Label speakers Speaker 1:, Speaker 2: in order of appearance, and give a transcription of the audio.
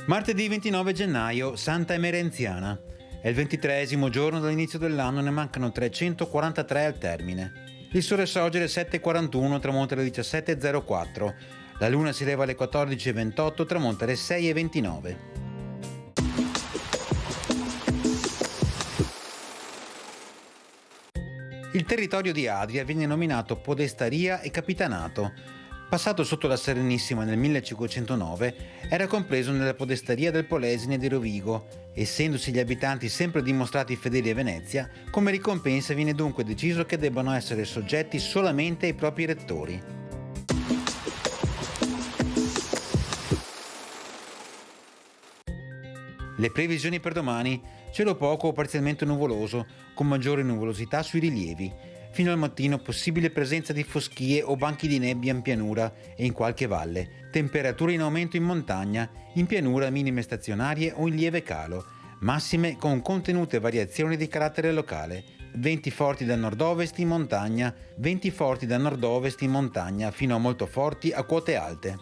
Speaker 1: Martedì 29 gennaio, Santa Emerenziana. È il 23esimo giorno dall'inizio dell'anno, ne mancano 343 al termine. Il sole sorge alle 7:41, tramonta alle 17:04. La luna si leva alle 14:28, tramonta alle 6:29. Il territorio di Adria viene nominato podestaria e capitanato. Passato sotto la Serenissima nel 1509, era compreso nella podestaria del Polesine di Rovigo. Essendosi gli abitanti sempre dimostrati fedeli a Venezia, come ricompensa viene dunque deciso che debbano essere soggetti solamente ai propri rettori. Le previsioni per domani: cielo poco o parzialmente nuvoloso, con maggiore nuvolosità sui rilievi. Fino al mattino possibile presenza di foschie o banchi di nebbia in pianura e in qualche valle. Temperature in aumento in montagna, in pianura minime stazionarie o in lieve calo. Massime con contenute variazioni di carattere locale. Venti forti da nord-ovest in montagna, venti forti da nord-ovest in montagna, fino a molto forti a quote alte.